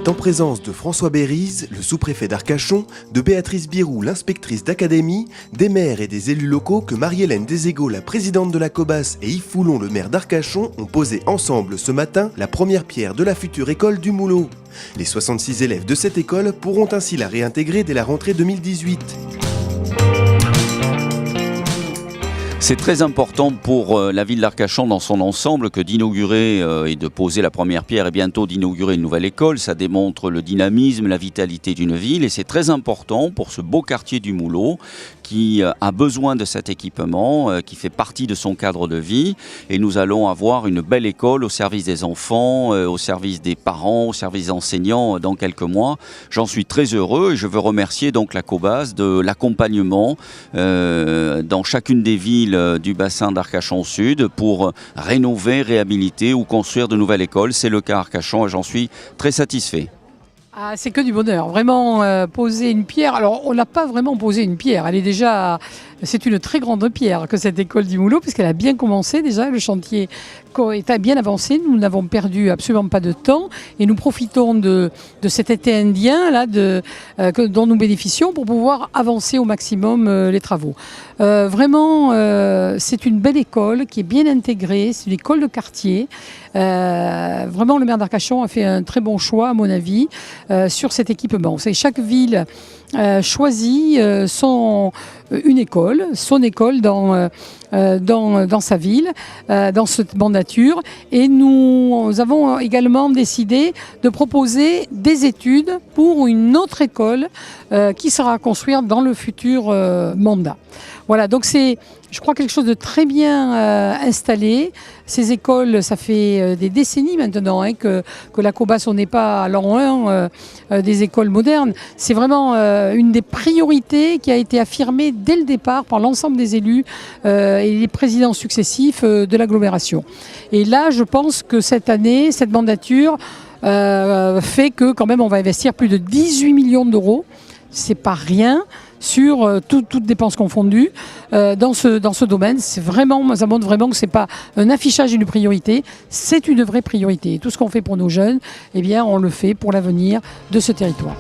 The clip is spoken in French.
est en présence de François Bérize, le sous-préfet d'Arcachon, de Béatrice Birou, l'inspectrice d'académie, des maires et des élus locaux que Marie-Hélène Deségo, la présidente de la Cobas, et Yves Foulon, le maire d'Arcachon, ont posé ensemble ce matin la première pierre de la future école du Moulot. Les 66 élèves de cette école pourront ainsi la réintégrer dès la rentrée 2018. C'est très important pour la ville d'Arcachon dans son ensemble que d'inaugurer et de poser la première pierre et bientôt d'inaugurer une nouvelle école. Ça démontre le dynamisme, la vitalité d'une ville et c'est très important pour ce beau quartier du Moulot qui a besoin de cet équipement, qui fait partie de son cadre de vie. Et nous allons avoir une belle école au service des enfants, au service des parents, au service des enseignants dans quelques mois. J'en suis très heureux et je veux remercier donc la Cobas de l'accompagnement dans chacune des villes du bassin d'Arcachon Sud pour rénover, réhabiliter ou construire de nouvelles écoles. C'est le cas à Arcachon et j'en suis très satisfait. Ah, c'est que du bonheur, vraiment poser une pierre. Alors on n'a pas vraiment posé une pierre, elle est déjà, c'est une très grande pierre que cette école du Moulot, puisqu'elle a bien commencé déjà, le chantier est bien avancé, nous n'avons perdu absolument pas de temps et nous profitons de cet été indien là, dont nous bénéficions pour pouvoir avancer au maximum les travaux. Vraiment, c'est une belle école qui est bien intégrée, c'est une école de quartier. Vraiment, le maire d'Arcachon a fait un très bon choix, à mon avis, sur cet équipement. Vous savez, chaque ville choisit son école dans sa ville, dans cette mandature. Et nous avons également décidé de proposer des études pour une autre école qui sera construite dans le futur mandat. Voilà, donc c'est, je crois, quelque chose de très bien installé. Ces écoles, ça fait des décennies maintenant que la Cobas, on n'est pas à l'an 1 des écoles modernes. C'est vraiment une des priorités qui a été affirmée dès le départ par l'ensemble des élus et les présidents successifs de l'agglomération. Et là, je pense que cette année, cette mandature fait que quand même on va investir plus de 18 millions d'euros. C'est pas rien sur toutes dépenses confondues dans ce domaine. C'est vraiment, ça montre vraiment que c'est pas un affichage d'une priorité, c'est une vraie priorité. Et tout ce qu'on fait pour nos jeunes, eh bien, on le fait pour l'avenir de ce territoire.